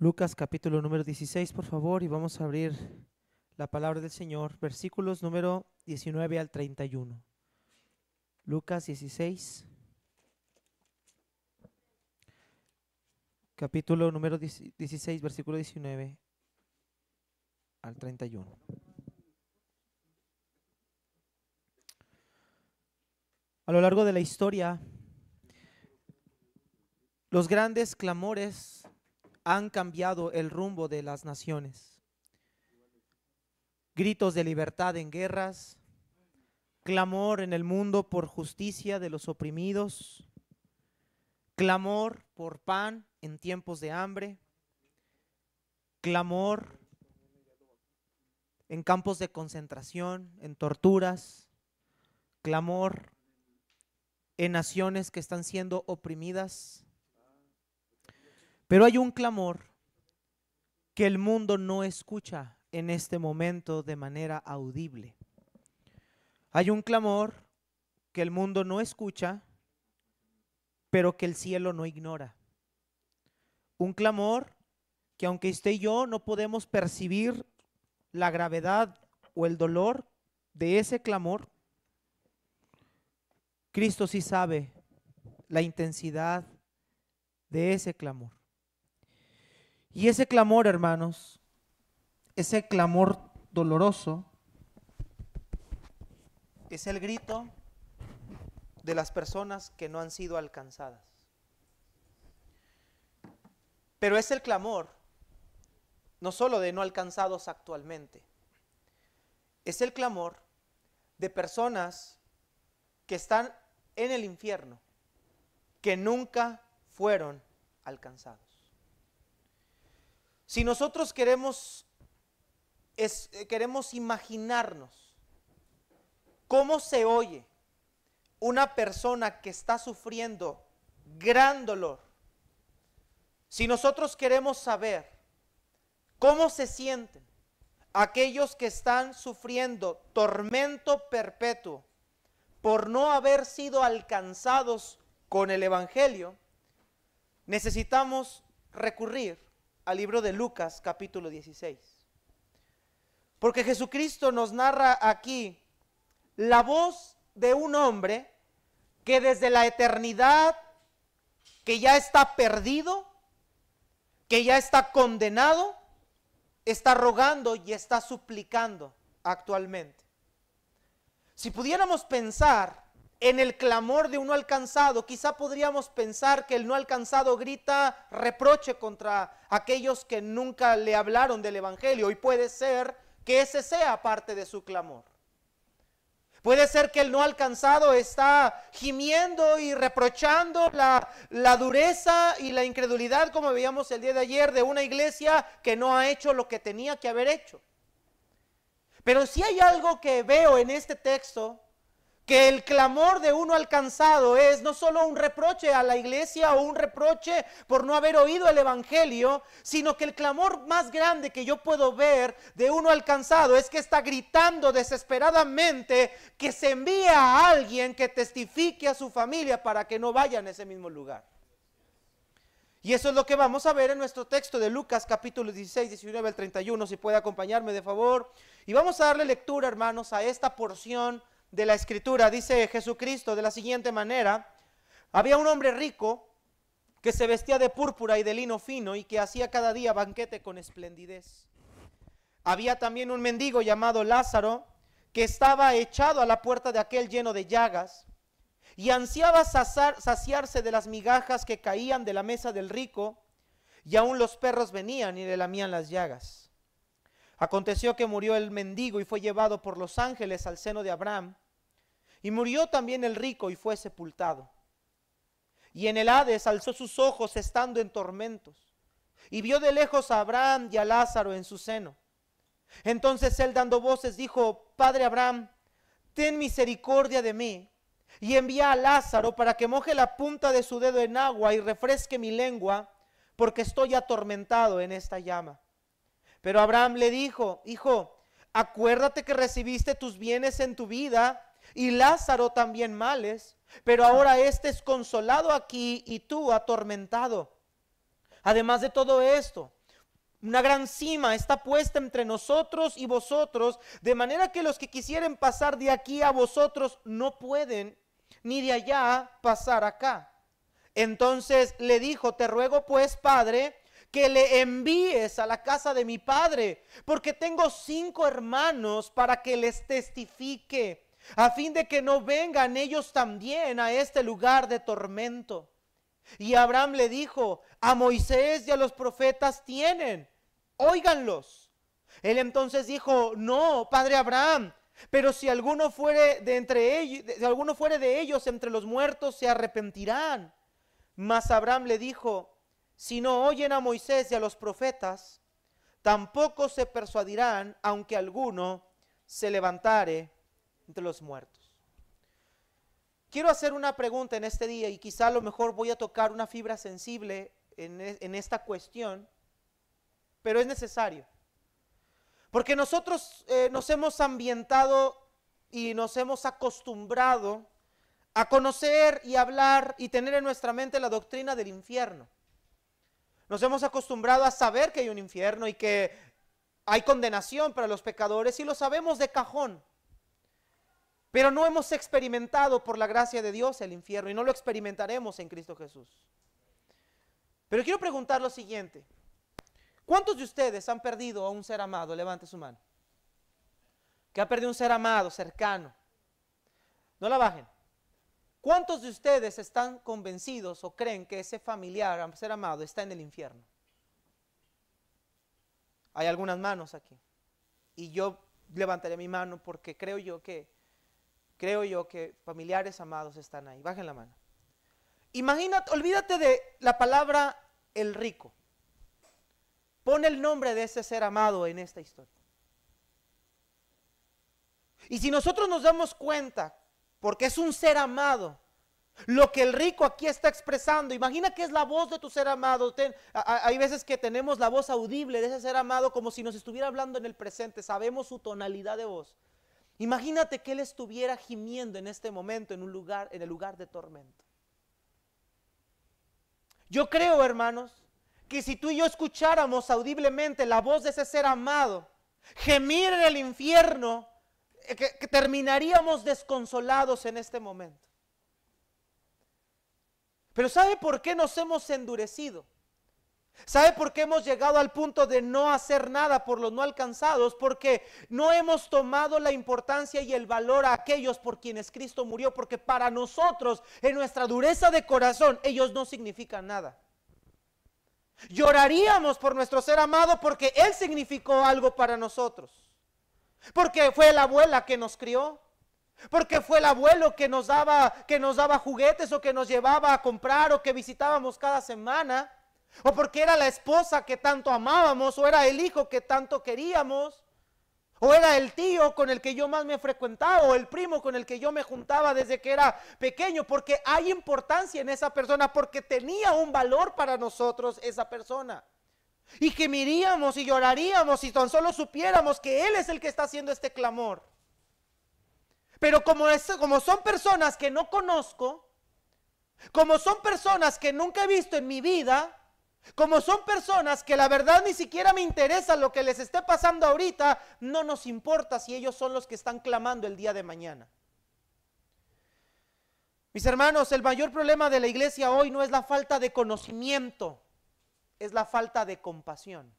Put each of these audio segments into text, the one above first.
Lucas capítulo número 16, por favor, y vamos a abrir la palabra del Señor, versículos número 19 al 31. Lucas 16, capítulo número 16, versículo 19 al 31. A lo largo de la historia, los grandes clamores han cambiado el rumbo de las naciones. Gritos de libertad en guerras, clamor en el mundo por justicia de los oprimidos, clamor por pan en tiempos de hambre, clamor en campos de concentración, en torturas, clamor en naciones que están siendo oprimidas. Pero hay un clamor que el mundo no escucha en este momento de manera audible. Hay un clamor que el mundo no escucha, pero que el cielo no ignora. Un clamor que aunque usted y yo no podemos percibir la gravedad o el dolor de ese clamor, Cristo sí sabe la intensidad de ese clamor. Y ese clamor, hermanos, ese clamor doloroso, es el grito de las personas que no han sido alcanzadas. Pero es el clamor no solo de no alcanzados actualmente, es el clamor de personas que están en el infierno, que nunca fueron alcanzados. Si nosotros queremos imaginarnos cómo se oye una persona que está sufriendo gran dolor, si nosotros queremos saber cómo se sienten aquellos que están sufriendo tormento perpetuo por no haber sido alcanzados con el Evangelio, necesitamos recurrir al libro de Lucas capítulo 16. Porque Jesucristo nos narra aquí la voz de un hombre que desde la eternidad, que ya está perdido, que ya está condenado, está rogando y está suplicando actualmente. Si pudiéramos pensar en el clamor de un no alcanzado, quizá podríamos pensar que el no alcanzado grita reproche contra aquellos que nunca le hablaron del Evangelio, y puede ser que ese sea parte de su clamor. Puede ser que el no alcanzado está gimiendo y reprochando la dureza y la incredulidad, como veíamos el día de ayer, de una iglesia que no ha hecho lo que tenía que haber hecho. Pero si hay algo que veo en este texto, que el clamor de uno alcanzado es no solo un reproche a la iglesia o un reproche por no haber oído el Evangelio, sino que el clamor más grande que yo puedo ver de uno alcanzado es que está gritando desesperadamente que se envíe a alguien que testifique a su familia para que no vayan a ese mismo lugar. Y eso es lo que vamos a ver en nuestro texto de Lucas capítulo 16, 19 al 31, si puede acompañarme de favor. Y vamos a darle lectura, hermanos, a esta porción de la escritura. Dice Jesucristo de la siguiente manera: había un hombre rico que se vestía de púrpura y de lino fino y que hacía cada día banquete con esplendidez. Había también un mendigo llamado Lázaro que estaba echado a la puerta de aquel lleno de llagas y ansiaba saciarse de las migajas que caían de la mesa del rico, y aún los perros venían y le lamían las llagas. Aconteció que murió el mendigo y fue llevado por los ángeles al seno de Abraham. Y murió también el rico y fue sepultado. Y en el Hades alzó sus ojos estando en tormentos, y vio de lejos a Abraham y a Lázaro en su seno. Entonces él, dando voces, dijo: Padre Abraham, ten misericordia de mí, y envía a Lázaro para que moje la punta de su dedo en agua y refresque mi lengua, porque estoy atormentado en esta llama. Pero Abraham le dijo: Hijo, acuérdate que recibiste tus bienes en tu vida, y Lázaro también males, pero ahora éste es consolado aquí y tú atormentado. Además de todo esto, Una gran cima está puesta entre nosotros y vosotros, de manera que los que quisieren pasar de aquí a vosotros no pueden, ni de allá pasar acá. Entonces le dijo, te ruego pues, Padre, que le envíes a la casa de mi padre, porque tengo 5 hermanos para que les testifique, a fin de que no vengan ellos también a este lugar de tormento. Y Abraham le dijo, a Moisés y a los profetas tienen, óiganlos. Él entonces dijo, no, padre Abraham, pero si alguno fuere de ellos entre los muertos, se arrepentirán. Mas Abraham le dijo, si no oyen a Moisés y a los profetas, tampoco se persuadirán, aunque alguno se levantare entre los muertos. Quiero hacer una pregunta en este día, y quizá a lo mejor voy a tocar una fibra sensible en esta cuestión, pero es necesario. Porque nosotros nos hemos ambientado y nos hemos acostumbrado a conocer y hablar y tener en nuestra mente la doctrina del infierno. Nos hemos acostumbrado a saber que hay un infierno y que hay condenación para los pecadores, y lo sabemos de cajón. Pero no hemos experimentado por la gracia de Dios el infierno, y no lo experimentaremos en Cristo Jesús. Pero quiero preguntar lo siguiente. ¿Cuántos de ustedes han perdido a un ser amado? Levante su mano. Que ha perdido un ser amado, cercano. No la bajen. ¿Cuántos de ustedes están convencidos o creen que ese familiar, ser amado, está en el infierno? Hay algunas manos aquí. Y yo levantaré mi mano porque creo yo que familiares amados están ahí. Bajen la mano. Imagínate, olvídate de la palabra el rico. Pon el nombre de ese ser amado en esta historia. Y si nosotros nos damos cuenta, porque es un ser amado, lo que el rico aquí está expresando, imagina que es la voz de tu ser amado. Hay veces que tenemos la voz audible de ese ser amado como si nos estuviera hablando en el presente, sabemos su tonalidad de voz. Imagínate que él estuviera gimiendo en este momento en el lugar de tormento. Yo creo, hermanos, que si tú y yo escucháramos audiblemente la voz de ese ser amado gemir en el infierno, que terminaríamos desconsolados en este momento. Pero ¿sabe por qué nos hemos endurecido? ¿Sabe por qué hemos llegado al punto de no hacer nada por los no alcanzados? Porque no hemos tomado la importancia y el valor a aquellos por quienes Cristo murió, porque para nosotros, en nuestra dureza de corazón, ellos no significan nada. Lloraríamos por nuestro ser amado porque Él significó algo para nosotros. Porque fue la abuela que nos crió. Porque fue el abuelo que nos daba juguetes, o que nos llevaba a comprar, o que visitábamos cada semana. O porque era la esposa que tanto amábamos, o era el hijo que tanto queríamos, o era el tío con el que yo más me frecuentaba, o el primo con el que yo me juntaba desde que era pequeño. Porque hay importancia en esa persona, porque tenía un valor para nosotros esa persona. Y gemiríamos y lloraríamos si tan solo supiéramos que Él es el que está haciendo este clamor. Pero como son personas que no conozco, como son personas que nunca he visto en mi vida, como son personas que la verdad ni siquiera me interesa lo que les esté pasando ahorita, no nos importa si ellos son los que están clamando el día de mañana. Mis hermanos, el mayor problema de la iglesia hoy no es la falta de conocimiento, es la falta de compasión.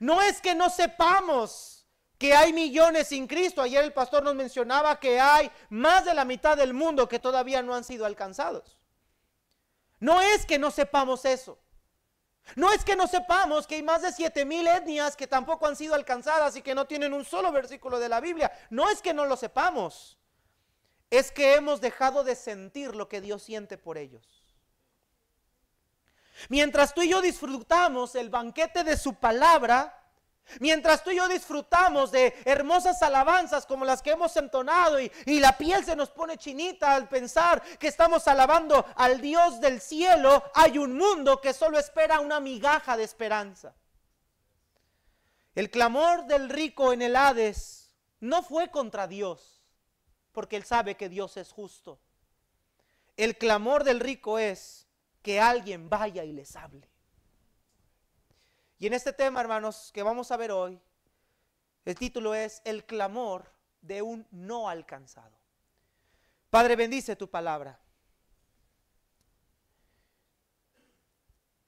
No es que no sepamos que hay millones sin Cristo. Ayer el pastor nos mencionaba que hay más de la mitad del mundo que todavía no han sido alcanzados. No es que no sepamos eso. No es que no sepamos que hay más de 7,000 etnias que tampoco han sido alcanzadas y que no tienen un solo versículo de la Biblia. No es que no lo sepamos. Es que hemos dejado de sentir lo que Dios siente por ellos. Mientras tú y yo disfrutamos el banquete de su palabra, mientras tú y yo disfrutamos de hermosas alabanzas como las que hemos entonado, y la piel se nos pone chinita al pensar que estamos alabando al Dios del cielo, hay un mundo que solo espera una migaja de esperanza. El clamor del rico en el Hades no fue contra Dios, porque él sabe que Dios es justo. El clamor del rico es que alguien vaya y les hable. Y en este tema, hermanos, que vamos a ver hoy, el título es El clamor de un no alcanzado. Padre, bendice tu palabra.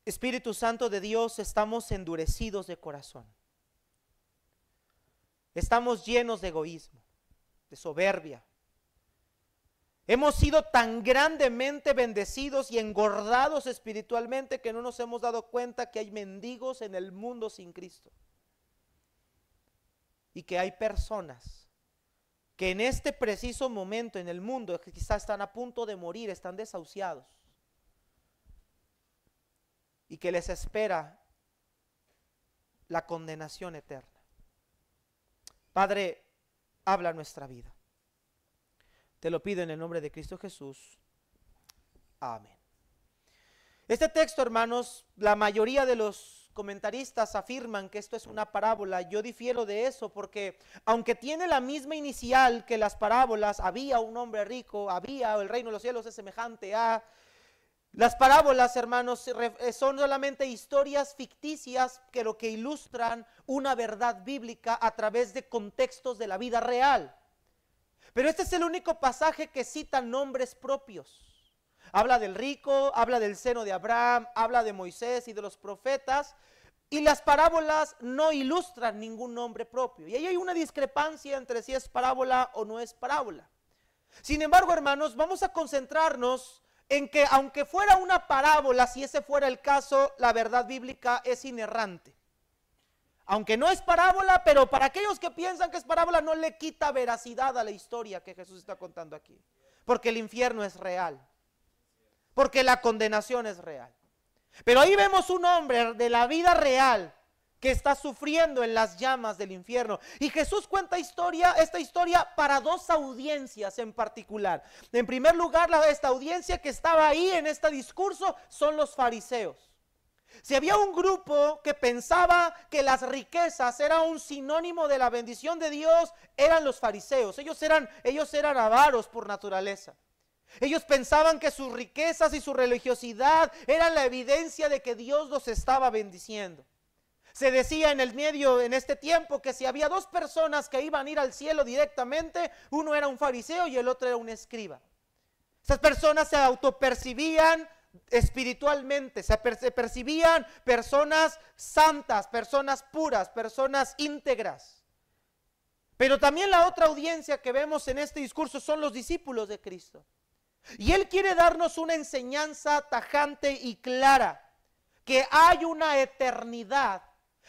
Espíritu Santo de Dios, estamos endurecidos de corazón. Estamos llenos de egoísmo, de soberbia. Hemos sido tan grandemente bendecidos y engordados espiritualmente que no nos hemos dado cuenta que hay mendigos en el mundo sin Cristo. Y que hay personas que en este preciso momento en el mundo quizás están a punto de morir, están desahuciados. Y que les espera la condenación eterna. Padre, habla nuestra vida. Te lo pido en el nombre de Cristo Jesús. Amén. Este texto, hermanos, la mayoría de los comentaristas afirman que esto es una parábola. Yo difiero de eso porque aunque tiene la misma inicial que las parábolas, había un hombre rico, había, el reino de los cielos es semejante a... Las parábolas, hermanos, son solamente historias ficticias que lo que ilustran una verdad bíblica a través de contextos de la vida real. Pero este es el único pasaje que cita nombres propios. Habla del rico, habla del seno de Abraham, habla de Moisés y de los profetas. Y las parábolas no ilustran ningún nombre propio. Y ahí hay una discrepancia entre si es parábola o no es parábola. Sin embargo, hermanos, vamos a concentrarnos en que aunque fuera una parábola, si ese fuera el caso, la verdad bíblica es inerrante. Aunque no es parábola, pero para aquellos que piensan que es parábola, no le quita veracidad a la historia que Jesús está contando aquí. Porque el infierno es real. Porque la condenación es real. Pero ahí vemos un hombre de la vida real que está sufriendo en las llamas del infierno. Y Jesús cuenta esta historia para dos audiencias en particular. En primer lugar, esta audiencia que estaba ahí en este discurso son los fariseos. Si había un grupo que pensaba que las riquezas eran un sinónimo de la bendición de Dios, eran los fariseos. Ellos eran avaros por naturaleza. Ellos pensaban que sus riquezas y su religiosidad eran la evidencia de que Dios los estaba bendiciendo. Se decía en este tiempo que si había dos personas que iban a ir al cielo directamente, uno era un fariseo y el otro era un escriba. Esas personas se autopercibían espiritualmente, se percibían personas santas, personas puras, personas íntegras. Pero también la otra audiencia que vemos en este discurso son los discípulos de Cristo. Y Él quiere darnos una enseñanza tajante y clara, que hay una eternidad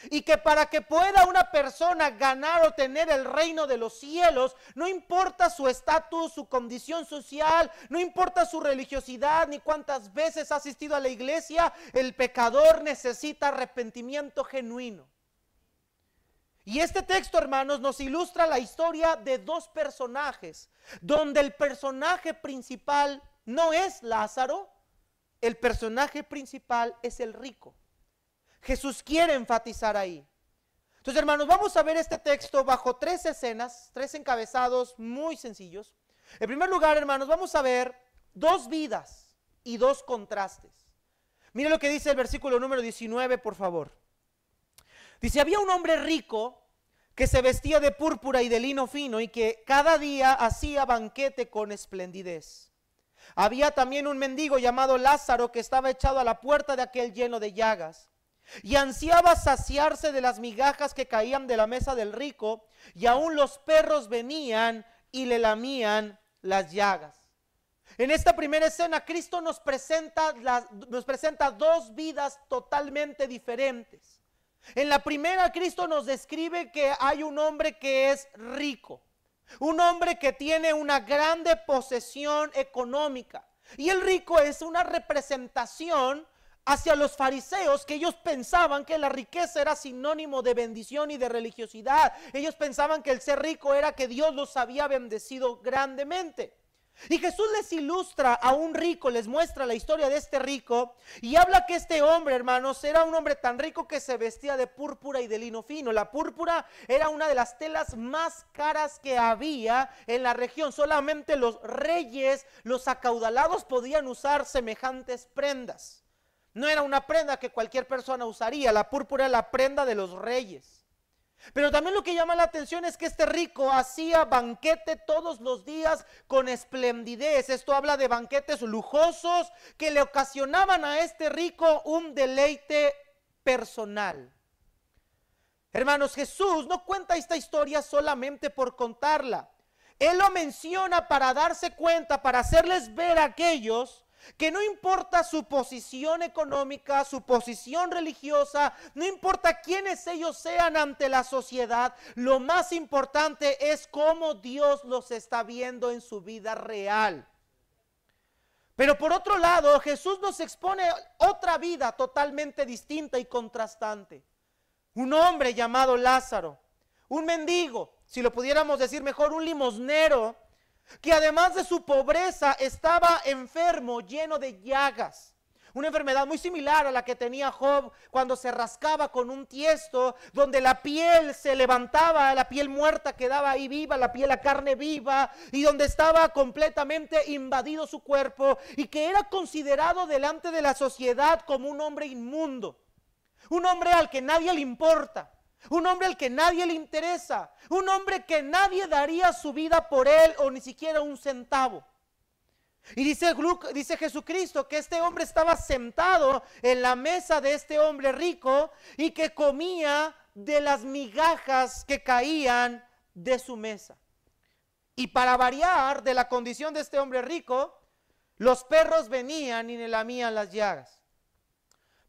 y que para que pueda una persona ganar o tener el reino de los cielos, no importa su estatus, su condición social, no importa su religiosidad, ni cuántas veces ha asistido a la iglesia, el pecador necesita arrepentimiento genuino. Y este texto, hermanos, nos ilustra la historia de dos personajes, donde el personaje principal no es Lázaro, el personaje principal es el rico. Jesús quiere enfatizar ahí. Entonces, hermanos, vamos a ver este texto bajo tres escenas, tres encabezados muy sencillos. En primer lugar, hermanos, vamos a ver dos vidas y dos contrastes. Mire lo que dice el versículo número 19, por favor. Dice, había un hombre rico que se vestía de púrpura y de lino fino y que cada día hacía banquete con esplendidez. Había también un mendigo llamado Lázaro que estaba echado a la puerta de aquel lleno de llagas y ansiaba saciarse de las migajas que caían de la mesa del rico, y aún los perros venían y le lamían las llagas. En esta primera escena, Cristo nos presenta dos vidas totalmente diferentes. En la primera, Cristo nos describe que hay un hombre que es rico, un hombre que tiene una grande posesión económica. Y el rico es una representación hacia los fariseos, que ellos pensaban que la riqueza era sinónimo de bendición y de religiosidad. Ellos pensaban que el ser rico era que Dios los había bendecido grandemente. Y Jesús les ilustra a un rico, les muestra la historia de este rico y habla que este hombre, hermanos, era un hombre tan rico que se vestía de púrpura y de lino fino. La púrpura era una de las telas más caras que había en la región. Solamente los reyes, los acaudalados podían usar semejantes prendas. No era una prenda que cualquier persona usaría. La púrpura era la prenda de los reyes. Pero también lo que llama la atención es que este rico hacía banquete todos los días con esplendidez. Esto habla de banquetes lujosos que le ocasionaban a este rico un deleite personal. Hermanos, Jesús no cuenta esta historia solamente por contarla. Él lo menciona para darse cuenta, para hacerles ver a aquellos que no importa su posición económica, su posición religiosa, no importa quiénes ellos sean ante la sociedad, lo más importante es cómo Dios los está viendo en su vida real. Pero por otro lado, Jesús nos expone otra vida totalmente distinta y contrastante. Un hombre llamado Lázaro, un mendigo, si lo pudiéramos decir mejor, un limosnero, que además de su pobreza estaba enfermo, lleno de llagas. Una enfermedad muy similar a la que tenía Job cuando se rascaba con un tiesto, donde la piel se levantaba, la piel muerta quedaba ahí viva, la carne viva, y donde estaba completamente invadido su cuerpo, y que era considerado delante de la sociedad como un hombre inmundo, un hombre al que nadie le importa, un hombre al que nadie le interesa, un hombre que nadie daría su vida por él o ni siquiera un centavo. Y dice Jesucristo que este hombre estaba sentado en la mesa de este hombre rico y que comía de las migajas que caían de su mesa. Y para variar de la condición de este hombre rico, los perros venían y le lamían las llagas.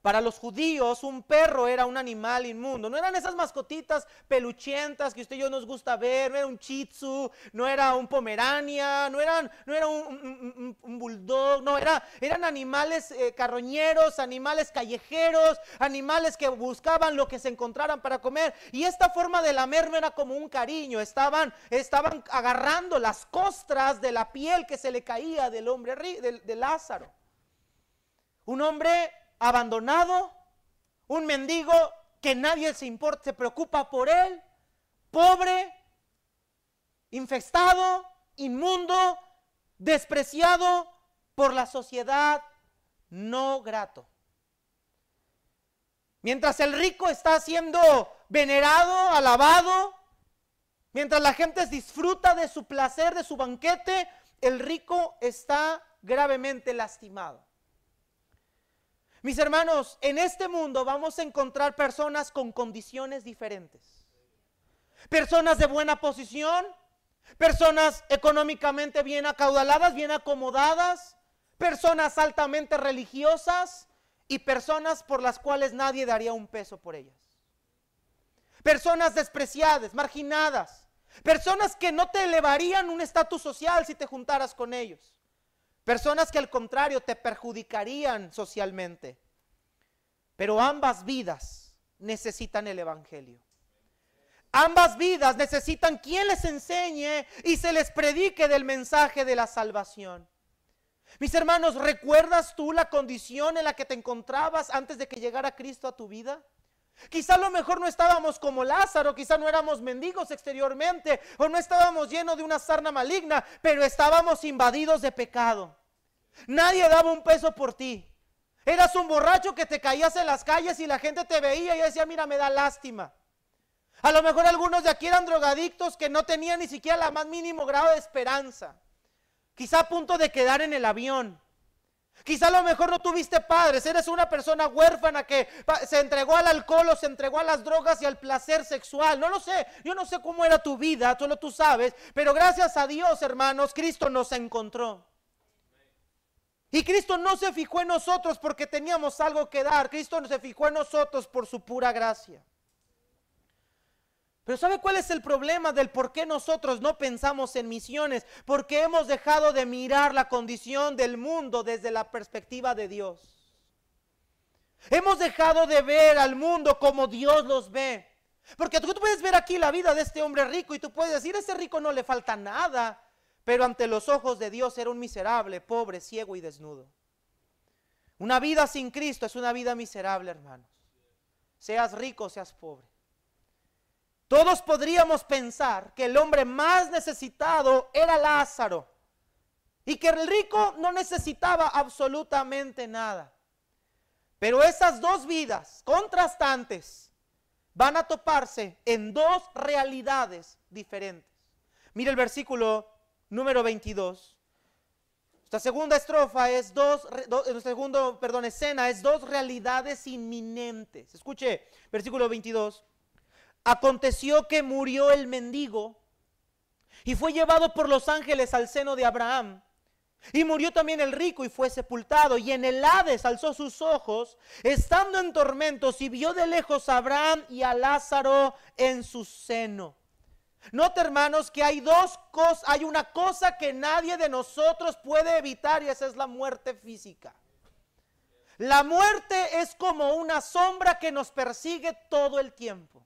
Para los judíos un perro era un animal inmundo. No eran esas mascotitas peluchientas que usted y yo nos gusta ver. No era un shih tzu, no era un pomerania, no era un bulldog. No, eran animales carroñeros, animales callejeros, animales que buscaban lo que se encontraran para comer. Y esta forma de lamer no era como un cariño. Estaban agarrando las costras de la piel que se le caía del hombre de Lázaro. Un hombre abandonado, un mendigo que nadie se preocupa por él, pobre, infestado, inmundo, despreciado por la sociedad, no grato. Mientras el rico está siendo venerado, alabado, mientras la gente disfruta de su placer, de su banquete, el rico está gravemente lastimado. Mis hermanos, en este mundo vamos a encontrar personas con condiciones diferentes. Personas de buena posición, personas económicamente bien acaudaladas, bien acomodadas, personas altamente religiosas y personas por las cuales nadie daría un peso por ellas. Personas despreciadas, marginadas, personas que no te elevarían un estatus social si te juntaras con ellos. Personas que al contrario te perjudicarían socialmente. Pero ambas vidas necesitan el evangelio. Ambas vidas necesitan quien les enseñe y se les predique del mensaje de la salvación. Mis hermanos, ¿recuerdas tú la condición en la que te encontrabas antes de que llegara Cristo a tu vida? Quizá a lo mejor no estábamos como Lázaro, quizá no éramos mendigos exteriormente, o no estábamos llenos de una sarna maligna, pero estábamos invadidos de pecado. Nadie daba un peso por ti. Eras un borracho que te caías en las calles y la gente te veía y decía, mira, me da lástima. A lo mejor algunos de aquí eran drogadictos que no tenían ni siquiera la más mínimo grado de esperanza. Quizá a punto de quedar en el avión. Quizá a lo mejor no tuviste padres, eres una persona huérfana que se entregó al alcohol o se entregó a las drogas y al placer sexual. No lo sé, yo no sé cómo era tu vida, solo tú sabes, pero gracias a Dios, hermanos, Cristo nos encontró. Y Cristo no se fijó en nosotros porque teníamos algo que dar, Cristo se fijó en nosotros por su pura gracia. Pero ¿sabe cuál es el problema del por qué nosotros no pensamos en misiones? Porque hemos dejado de mirar la condición del mundo desde la perspectiva de Dios. Hemos dejado de ver al mundo como Dios los ve. Porque tú puedes ver aquí la vida de este hombre rico y tú puedes decir, a ese rico no le falta nada. Pero ante los ojos de Dios era un miserable, pobre, ciego y desnudo. Una vida sin Cristo es una vida miserable, hermanos. Seas rico, seas pobre. Todos podríamos pensar que el hombre más necesitado era Lázaro y que el rico no necesitaba absolutamente nada. Pero esas dos vidas contrastantes van a toparse en dos realidades diferentes. Mire el versículo número 22. Esta segunda estrofa es escena es dos realidades inminentes. Escuche, versículo 22. Aconteció que murió el mendigo y fue llevado por los ángeles al seno de Abraham. Y murió también el rico y fue sepultado. Y en el Hades alzó sus ojos, estando en tormentos, y vio de lejos a Abraham y a Lázaro en su seno. Nota, hermanos, que hay dos cosas, hay una cosa que nadie de nosotros puede evitar, y esa es la muerte física. La muerte es como una sombra que nos persigue todo el tiempo.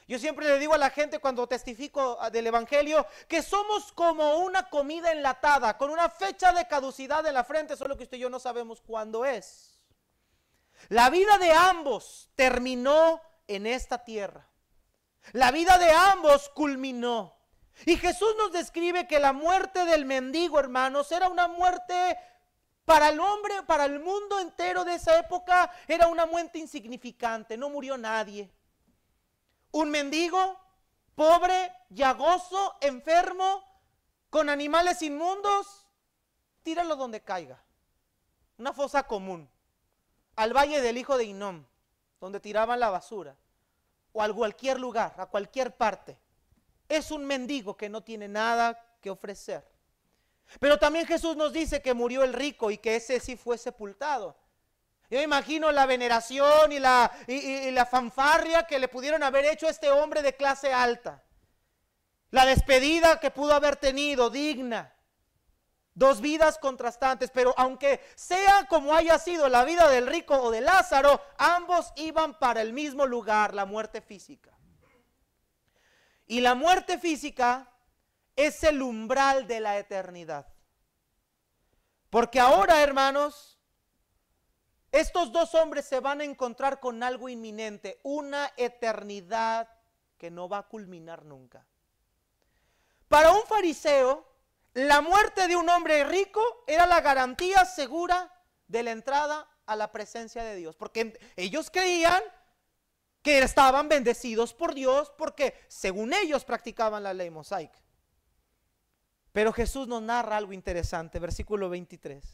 Yo siempre le digo a la gente cuando testifico del evangelio que somos como una comida enlatada con una fecha de caducidad en la frente, solo que usted y yo no sabemos cuándo es. La vida de ambos terminó en esta tierra. La vida de ambos culminó. Y Jesús nos describe que la muerte del mendigo, hermanos, era una muerte para el hombre, para el mundo entero de esa época, era una muerte insignificante, no murió nadie. Un mendigo, pobre, llagoso, enfermo, con animales inmundos, tíralo donde caiga. Una fosa común, al valle del hijo de Hinnom, donde tiraban la basura, o a cualquier lugar, a cualquier parte. Es un mendigo que no tiene nada que ofrecer. Pero también Jesús nos dice que murió el rico y que ese sí fue sepultado. Yo me imagino la veneración y la fanfarria que le pudieron haber hecho a este hombre de clase alta. La despedida que pudo haber tenido, digna. Dos vidas contrastantes, pero aunque sea como haya sido la vida del rico o de Lázaro, ambos iban para el mismo lugar, la muerte física. Y la muerte física es el umbral de la eternidad. Porque ahora, hermanos, estos dos hombres se van a encontrar con algo inminente, una eternidad que no va a culminar nunca. Para un fariseo, la muerte de un hombre rico era la garantía segura de la entrada a la presencia de Dios, porque ellos creían que estaban bendecidos por Dios, porque según ellos practicaban la ley mosaica. Pero Jesús nos narra algo interesante, versículo 23.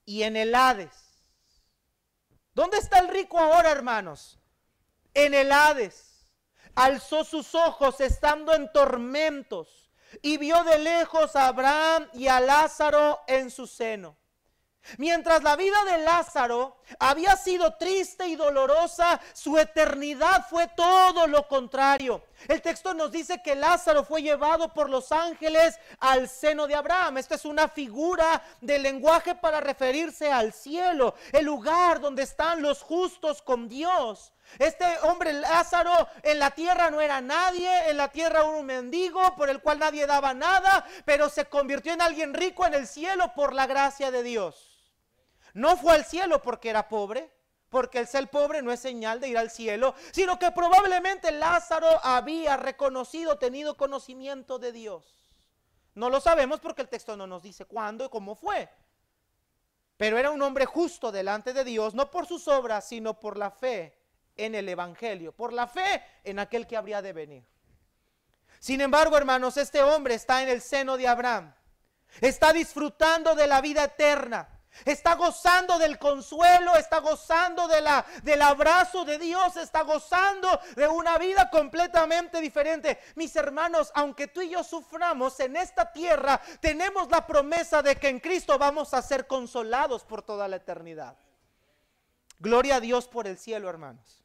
Y en el Hades, ¿dónde está el rico ahora, hermanos? En el Hades. Alzó sus ojos estando en tormentos y vio de lejos a Abraham y a Lázaro en su seno. Mientras la vida de Lázaro había sido triste y dolorosa, su eternidad fue todo lo contrario. El texto nos dice que Lázaro fue llevado por los ángeles al seno de Abraham. Esta es una figura de lenguaje para referirse al cielo, el lugar donde están los justos con Dios. Este hombre Lázaro en la tierra no era nadie, en la tierra era un mendigo por el cual nadie daba nada, pero se convirtió en alguien rico en el cielo por la gracia de Dios. No fue al cielo porque era pobre, porque el ser pobre no es señal de ir al cielo, sino que probablemente Lázaro había reconocido, tenido conocimiento de Dios. No lo sabemos porque el texto no nos dice cuándo y cómo fue. Pero era un hombre justo delante de Dios, no por sus obras, sino por la fe en el evangelio, por la fe en aquel que habría de venir. Sin embargo, hermanos, este hombre está en el seno de Abraham, está disfrutando de la vida eterna, está gozando del consuelo, está gozando del abrazo de Dios, está gozando de una vida completamente diferente. Mis hermanos, aunque tú y yo suframos en esta tierra, tenemos la promesa de que en Cristo vamos a ser consolados por toda la eternidad. Gloria a Dios por el cielo, hermanos.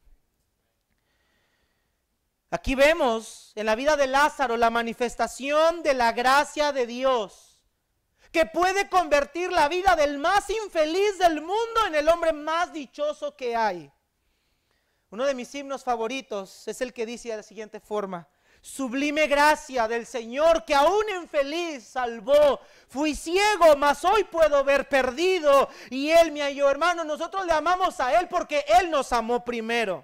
Aquí vemos en la vida de Lázaro la manifestación de la gracia de Dios, que puede convertir la vida del más infeliz del mundo en el hombre más dichoso que hay. Uno de mis himnos favoritos es el que dice de la siguiente forma: sublime gracia del Señor que aún infeliz salvó. Fui ciego, mas hoy puedo ver, perdido, y Él me halló. Hermano, nosotros le amamos a Él porque Él nos amó primero.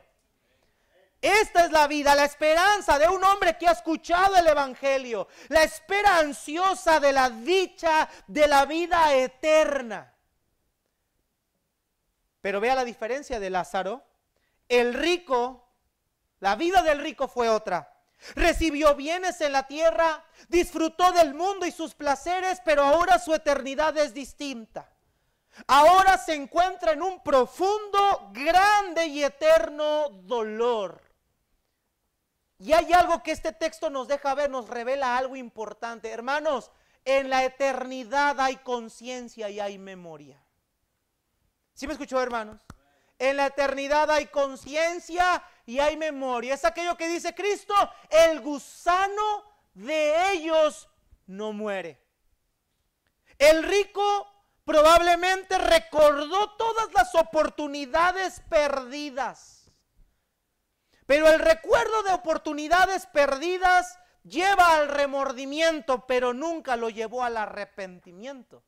Esta es la vida, la esperanza de un hombre que ha escuchado el evangelio, la espera ansiosa de la dicha de la vida eterna. Pero vea la diferencia de Lázaro. El rico, la vida del rico fue otra. Recibió bienes en la tierra, disfrutó del mundo y sus placeres, pero ahora su eternidad es distinta. Ahora se encuentra en un profundo, grande y eterno dolor. Y hay algo que este texto nos deja ver, nos revela algo importante. Hermanos, en la eternidad hay conciencia y hay memoria. ¿Sí me escuchó, hermanos? En la eternidad hay conciencia y hay memoria. Es aquello que dice Cristo: el gusano de ellos no muere. El rico probablemente recordó todas las oportunidades perdidas. Pero el recuerdo de oportunidades perdidas lleva al remordimiento, pero nunca lo llevó al arrepentimiento.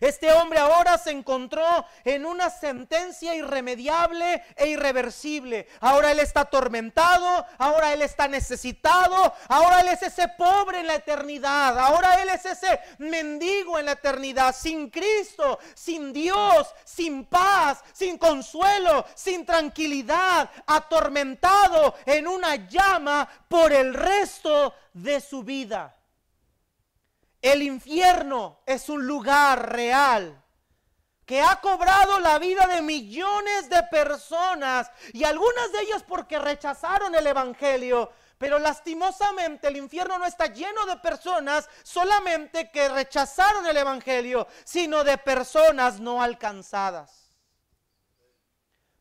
Este hombre ahora se encontró en una sentencia irremediable e irreversible. Ahora él está atormentado, ahora él está necesitado, ahora él es ese pobre en la eternidad, ahora él es ese mendigo en la eternidad, sin Cristo, sin Dios, sin paz, sin consuelo, sin tranquilidad, atormentado en una llama por el resto de su vida. El infierno es un lugar real que ha cobrado la vida de millones de personas, y algunas de ellas porque rechazaron el evangelio. Pero lastimosamente el infierno no está lleno de personas solamente que rechazaron el evangelio, sino de personas no alcanzadas.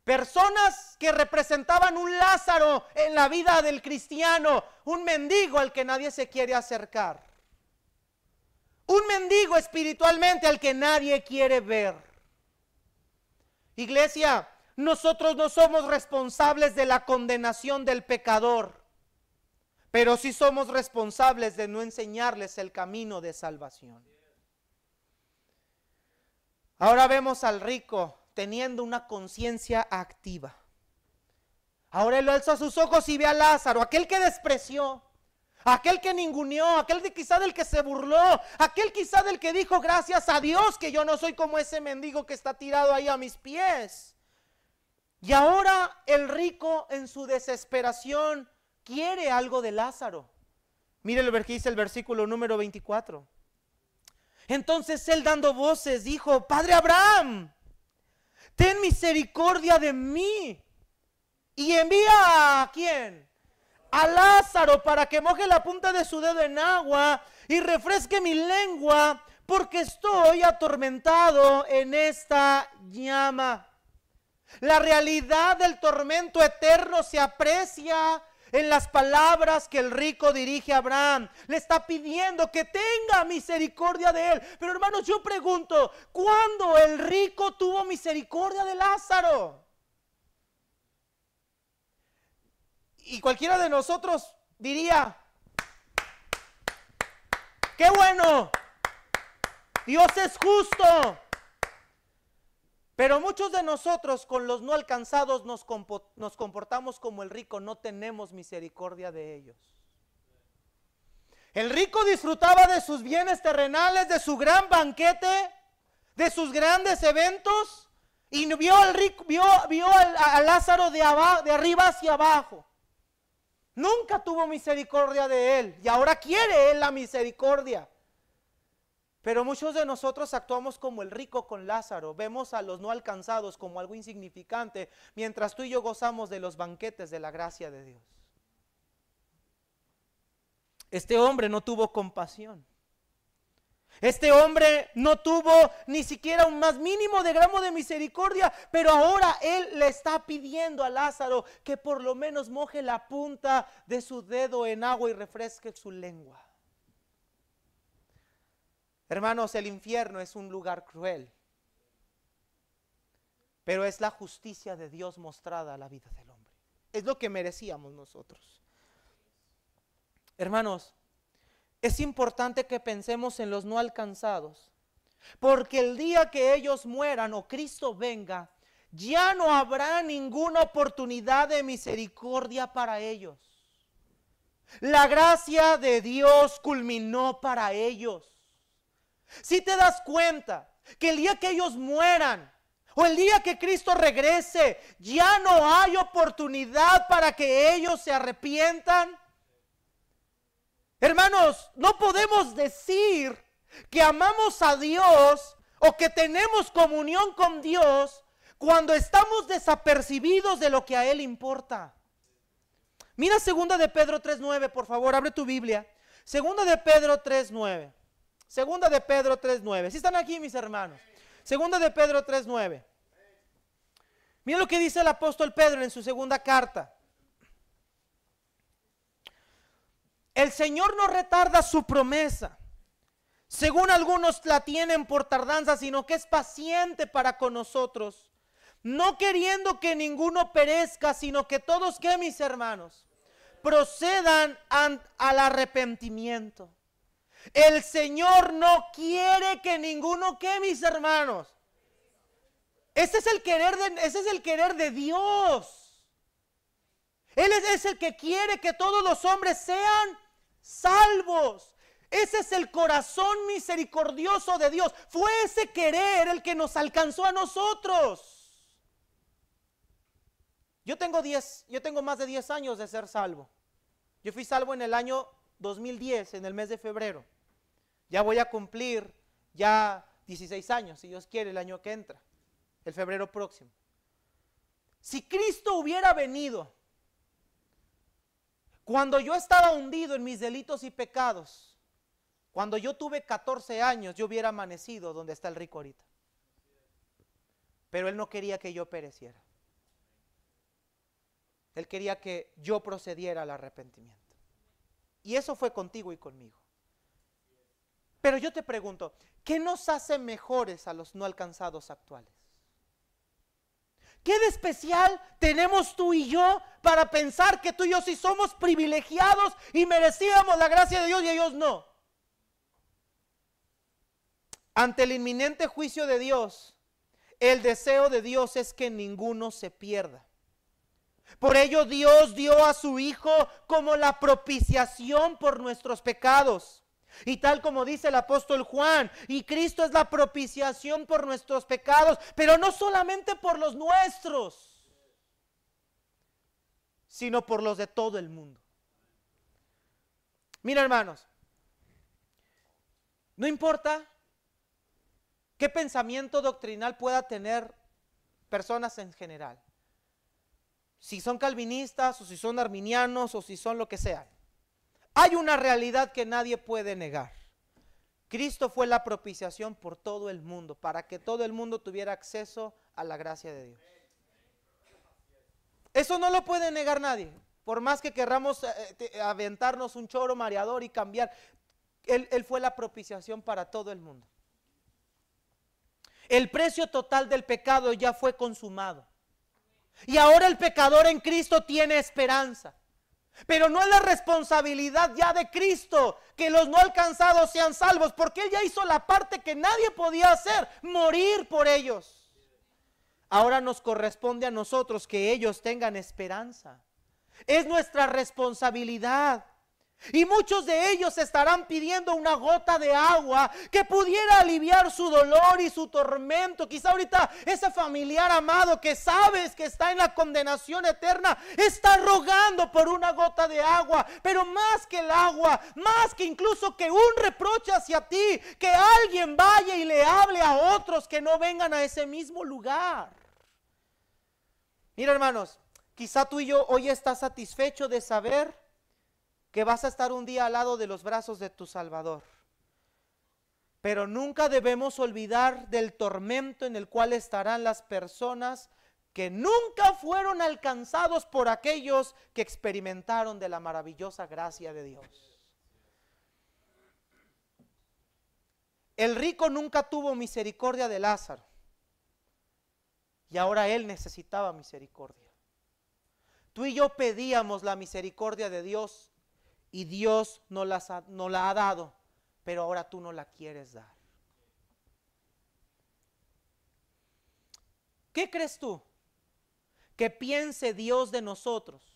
Personas que representaban un Lázaro en la vida del cristiano, un mendigo al que nadie se quiere acercar. Un mendigo espiritualmente al que nadie quiere ver. Iglesia, nosotros no somos responsables de la condenación del pecador, pero sí somos responsables de no enseñarles el camino de salvación. Ahora vemos al rico teniendo una conciencia activa. Ahora él alza sus ojos y ve a Lázaro, aquel que despreció, aquel que ninguneó, aquel quizá del que se burló, aquel quizá del que dijo: gracias a Dios que yo no soy como ese mendigo que está tirado ahí a mis pies. Y ahora el rico en su desesperación quiere algo de Lázaro. Mire lo que dice el versículo número 24. Entonces él, dando voces, dijo: Padre Abraham, ten misericordia de mí y envía ¿a quién? A Lázaro para que moje la punta de su dedo en agua y refresque mi lengua, porque estoy atormentado en esta llama. La realidad del tormento eterno se aprecia en las palabras que el rico dirige a Abraham. Le está pidiendo que tenga misericordia de él. Pero hermanos, yo pregunto, ¿cuándo el rico tuvo misericordia de Lázaro? Y cualquiera de nosotros diría: ¡qué bueno! Dios es justo. Pero muchos de nosotros, con los no alcanzados, nos comportamos como el rico. No tenemos misericordia de ellos. El rico disfrutaba de sus bienes terrenales, de su gran banquete, de sus grandes eventos, y vio a Lázaro de arriba hacia abajo. Nunca tuvo misericordia de él, y ahora quiere él la misericordia. Pero muchos de nosotros actuamos como el rico con Lázaro. Vemos a los no alcanzados como algo insignificante, mientras tú y yo gozamos de los banquetes de la gracia de Dios. Este hombre no tuvo compasión. Este hombre no tuvo ni siquiera un más mínimo de gramo de misericordia, pero ahora él le está pidiendo a Lázaro que por lo menos moje la punta de su dedo en agua y refresque su lengua. Hermanos, el infierno es un lugar cruel, pero es la justicia de Dios mostrada a la vida del hombre. Es lo que merecíamos nosotros. Hermanos, es importante que pensemos en los no alcanzados, porque el día que ellos mueran o Cristo venga, ya no habrá ninguna oportunidad de misericordia para ellos. La gracia de Dios culminó para ellos. Si te das cuenta que el día que ellos mueran, o el día que Cristo regrese, ya no hay oportunidad para que ellos se arrepientan. Hermanos, no podemos decir que amamos a Dios o que tenemos comunión con Dios cuando estamos desapercibidos de lo que a Él importa. Mira 2 de Pedro 3:9, por favor, abre tu Biblia. 2 de Pedro 3:9. 2 de Pedro 3:9. ¿Sí están aquí, mis hermanos? 2 de Pedro 3:9. Mira lo que dice el apóstol Pedro en su segunda carta. El Señor no retarda su promesa, según algunos la tienen por tardanza, sino que es paciente para con nosotros, no queriendo que ninguno perezca, sino que todos, ¿qué, mis hermanos? Procedan al arrepentimiento. El Señor no quiere que ninguno, ¿qué, mis hermanos? Ese es el querer de Dios. Él es el que quiere que todos los hombres sean salvos. Ese es el corazón misericordioso de Dios. Fue ese querer el que nos alcanzó a nosotros. Yo tengo más de 10 años de ser salvo. Yo fui salvo en el año 2010, en el mes de febrero. Ya voy a cumplir ya 16 años, si Dios quiere, el año que entra, el febrero próximo. Si Cristo hubiera venido cuando yo estaba hundido en mis delitos y pecados, cuando yo tuve 14 años, yo hubiera amanecido donde está el rico ahorita. Pero Él no quería que yo pereciera. Él quería que yo procediera al arrepentimiento. Y eso fue contigo y conmigo. Pero yo te pregunto, ¿qué nos hace mejores a los no alcanzados actuales? ¿Qué de especial tenemos tú y yo para pensar que tú y yo sí somos privilegiados y merecíamos la gracia de Dios y ellos no? Ante el inminente juicio de Dios, el deseo de Dios es que ninguno se pierda. Por ello Dios dio a su Hijo como la propiciación por nuestros pecados. Y tal como dice el apóstol Juan, y Cristo es la propiciación por nuestros pecados, pero no solamente por los nuestros, sino por los de todo el mundo. Mira, hermanos, no importa qué pensamiento doctrinal pueda tener personas en general, si son calvinistas o si son arminianos o si son lo que sean, hay una realidad que nadie puede negar. Cristo fue la propiciación por todo el mundo, para que todo el mundo tuviera acceso a la gracia de Dios. Eso no lo puede negar nadie, por más que querramos aventarnos un choro mareador y cambiar. Él fue la propiciación para todo el mundo. El precio total del pecado ya fue consumado. Y ahora el pecador en Cristo tiene esperanza. Pero no es la responsabilidad ya de Cristo que los no alcanzados sean salvos, porque Él ya hizo la parte que nadie podía hacer, morir por ellos. Ahora nos corresponde a nosotros que ellos tengan esperanza. Es nuestra responsabilidad. Y muchos de ellos estarán pidiendo una gota de agua que pudiera aliviar su dolor y su tormento. Quizá ahorita ese familiar amado que sabes que está en la condenación eterna está rogando por una gota de agua. Pero más que el agua, más que incluso que un reproche hacia ti, que alguien vaya y le hable a otros que no vengan a ese mismo lugar. Mira, hermanos, quizá tú y yo hoy estás satisfecho de saber que vas a estar un día al lado de los brazos de tu Salvador. Pero nunca debemos olvidar del tormento en el cual estarán las personas que nunca fueron alcanzados por aquellos que experimentaron de la maravillosa gracia de Dios. El rico nunca tuvo misericordia de Lázaro, y ahora él necesitaba misericordia. Tú y yo pedíamos la misericordia de Dios, y Dios nos la ha dado, pero ahora tú no la quieres dar. ¿Qué crees tú que piense Dios de nosotros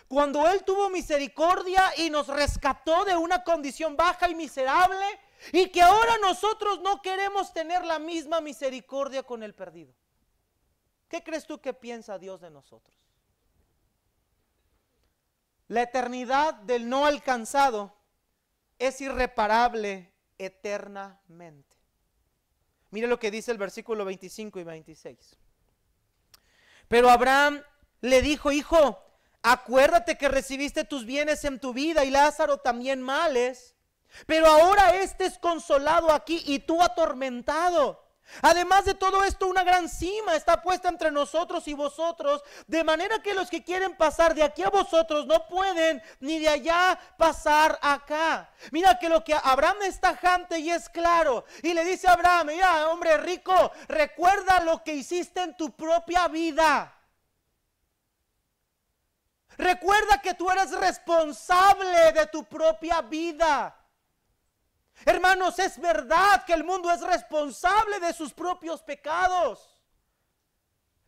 cuando Él tuvo misericordia y nos rescató de una condición baja y miserable, y que ahora nosotros no queremos tener la misma misericordia con el perdido? ¿qué crees tú que piensa Dios de nosotros? La eternidad del no alcanzado es irreparable eternamente. Mire lo que dice el versículo 25 y 26. Pero Abraham le dijo: hijo, acuérdate que recibiste tus bienes en tu vida y Lázaro también males, pero ahora este es consolado aquí y tú atormentado. Además de todo esto, una gran cima está puesta entre nosotros y vosotros, de manera que los que quieren pasar de aquí a vosotros no pueden, ni de allá pasar acá. Mira que lo que Abraham es tajante y es claro, y le dice a Abraham: mira, hombre rico, recuerda lo que hiciste en tu propia vida. Recuerda que tú eres responsable de tu propia vida. Hermanos, es verdad que el mundo es responsable de sus propios pecados.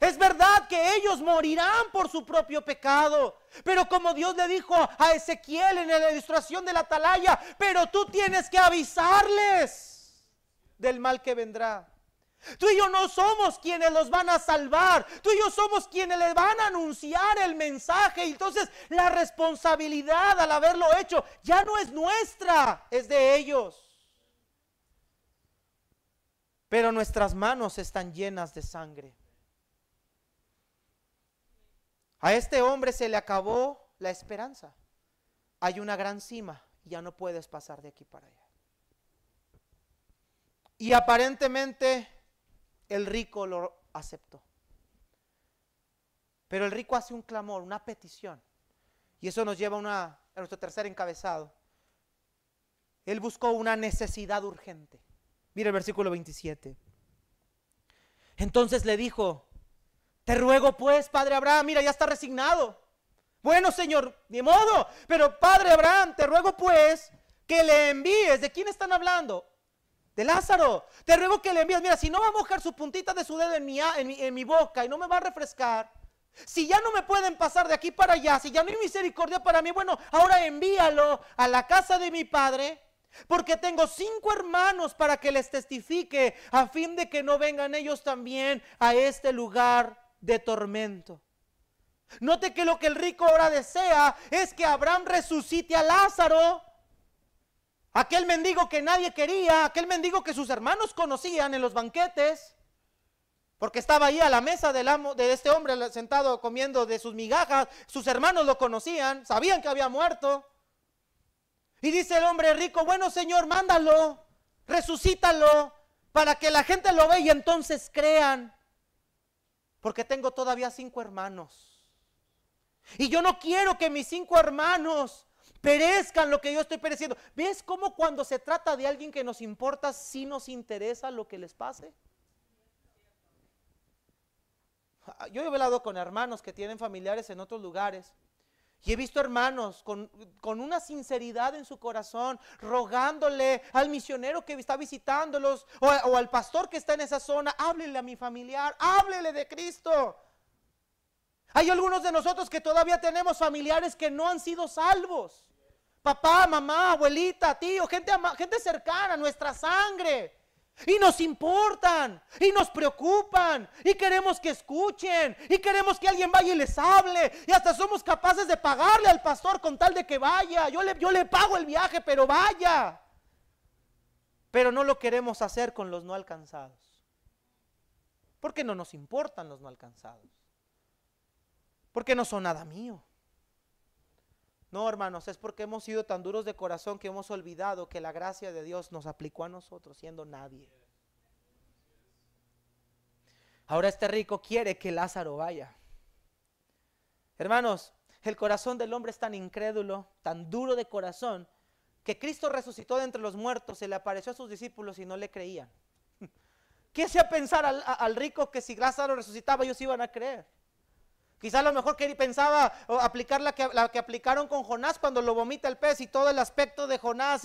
Es verdad que ellos morirán por su propio pecado. Pero como Dios le dijo a Ezequiel en la ilustración de la atalaya: pero tú tienes que avisarles del mal que vendrá. Tú y yo no somos quienes los van a salvar. Tú y yo somos quienes les van a anunciar el mensaje. Y entonces la responsabilidad al haberlo hecho ya no es nuestra, es de ellos. Pero nuestras manos están llenas de sangre. A este hombre se le acabó la esperanza. Hay una gran cima y ya no puedes pasar de aquí para allá. Y aparentemente el rico lo aceptó. Pero el rico hace un clamor, una petición. Y eso nos lleva a nuestro tercer encabezado. Él buscó una necesidad urgente. Mira el versículo 27. Entonces le dijo: te ruego pues, padre Abraham, mira, ya está resignado. Bueno, señor, ni modo, pero padre Abraham, te ruego pues que le envíes. ¿De quién están hablando? De Lázaro. Te ruego que le envíes. Mira, si no va a mojar su puntita de su dedo en mi boca y no me va a refrescar, si ya no me pueden pasar de aquí para allá, si ya no hay misericordia para mí, bueno, ahora envíalo a la casa de mi padre, porque tengo 5 hermanos para que les testifique, a fin de que no vengan ellos también a este lugar de tormento. Note que lo que el rico ahora desea es que Abraham resucite a Lázaro, aquel mendigo que nadie quería, aquel mendigo que sus hermanos conocían en los banquetes, porque estaba ahí a la mesa de este hombre sentado comiendo de sus migajas. Sus hermanos lo conocían, sabían que había muerto. Y dice el hombre rico: bueno, señor, mándalo, resucítalo, para que la gente lo vea y entonces crean, porque tengo todavía 5 hermanos. Y yo no quiero que mis 5 hermanos perezcan lo que yo estoy pereciendo. ¿Ves cómo cuando se trata de alguien que nos importa, sí nos interesa lo que les pase? Yo he hablado con hermanos que tienen familiares en otros lugares y he visto hermanos con una sinceridad en su corazón, rogándole al misionero que está visitándolos o al pastor que está en esa zona: háblele a mi familiar, háblele de Cristo. Hay algunos de nosotros que todavía tenemos familiares que no han sido salvos. Papá, mamá, abuelita, tío, gente cercana, nuestra sangre. Y nos importan, y nos preocupan, y queremos que escuchen, y queremos que alguien vaya y les hable, y hasta somos capaces de pagarle al pastor con tal de que vaya. Yo le pago el viaje, pero vaya. Pero no lo queremos hacer con los no alcanzados, porque no nos importan los no alcanzados, porque no son nada mío. No, hermanos, es porque hemos sido tan duros de corazón que hemos olvidado que la gracia de Dios nos aplicó a nosotros siendo nadie. Ahora este rico quiere que Lázaro vaya. Hermanos, el corazón del hombre es tan incrédulo, tan duro de corazón, que Cristo resucitó de entre los muertos, se le apareció a sus discípulos y no le creían. ¿Qué hacía pensar al rico que si Lázaro resucitaba ellos iban a creer? Quizá a lo mejor que pensaba aplicar la que aplicaron con Jonás cuando lo vomita el pez y todo el aspecto de Jonás,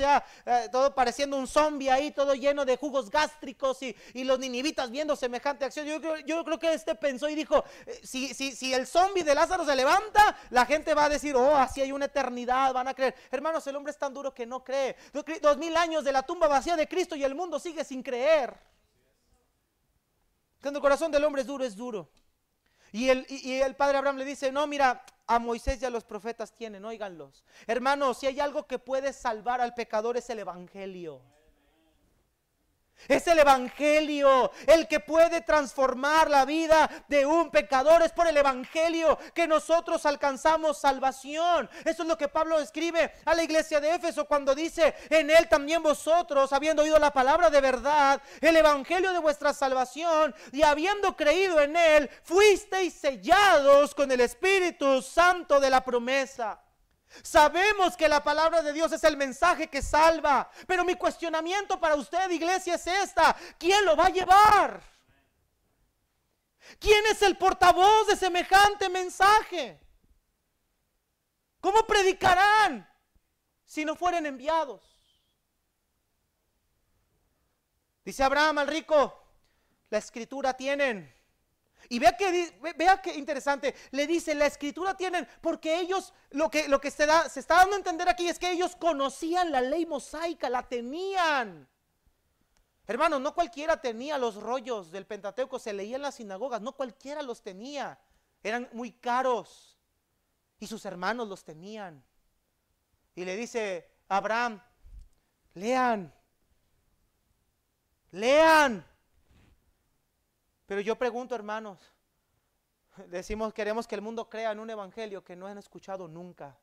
todo pareciendo un zombie ahí, todo lleno de jugos gástricos y los ninivitas viendo semejante acción. Yo creo que pensó y dijo: si el zombie de Lázaro se levanta, la gente va a decir: oh, así hay una eternidad, van a creer. Hermanos, el hombre es tan duro que no cree. 2000 años de la tumba vacía de Cristo y el mundo sigue sin creer. Cuando el corazón del hombre es duro, es duro. Y el padre Abraham le dice, no, mira, a Moisés y a los profetas tienen, óiganlos. Hermanos, si hay algo que puede salvar al pecador es el evangelio. Es el evangelio el que puede transformar la vida de un pecador. Es por el evangelio que nosotros alcanzamos salvación. Eso es lo que Pablo escribe a la iglesia de Éfeso cuando dice, en él también vosotros, habiendo oído la palabra de verdad, el evangelio de vuestra salvación, y habiendo creído en él, fuisteis sellados con el Espíritu Santo de la promesa. Sabemos que la palabra de Dios es el mensaje que salva, pero mi cuestionamiento para usted, iglesia, es esta: ¿quién lo va a llevar? ¿Quién es el portavoz de semejante mensaje? ¿Cómo predicarán si no fueren enviados? Dice Abraham al rico, la escritura tienen. Y vea que interesante, le dice, la escritura tienen, porque ellos, lo que se está dando a entender aquí es que ellos conocían la ley mosaica, la tenían. Hermanos, no cualquiera tenía los rollos del Pentateuco, se leía en las sinagogas, no cualquiera los tenía, eran muy caros, y sus hermanos los tenían. Y le dice a Abraham, lean. Pero yo pregunto, hermanos, queremos que el mundo crea en un evangelio que no han escuchado nunca.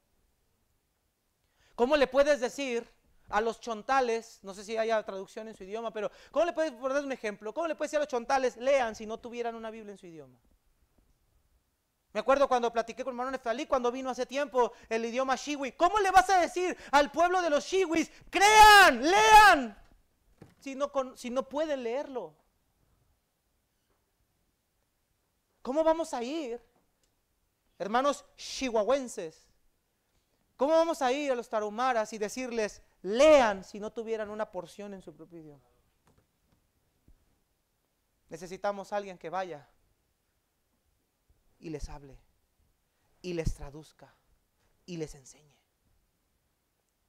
¿Cómo le puedes decir a los chontales, no sé si haya traducción en su idioma, pero ¿cómo le puedes poner un ejemplo? ¿Cómo le puedes decir a los chontales, lean, si no tuvieran una Biblia en su idioma? Me acuerdo cuando platiqué con hermano Neftalí, cuando vino hace tiempo el idioma Shiwi. ¿Cómo le vas a decir al pueblo de los Shiwis, crean, lean, si no pueden leerlo? ¿Cómo vamos a ir, hermanos chihuahuenses? ¿Cómo vamos a ir a los tarahumaras y decirles, lean, si no tuvieran una porción en su propio idioma? Necesitamos a alguien que vaya y les hable, y les traduzca, y les enseñe,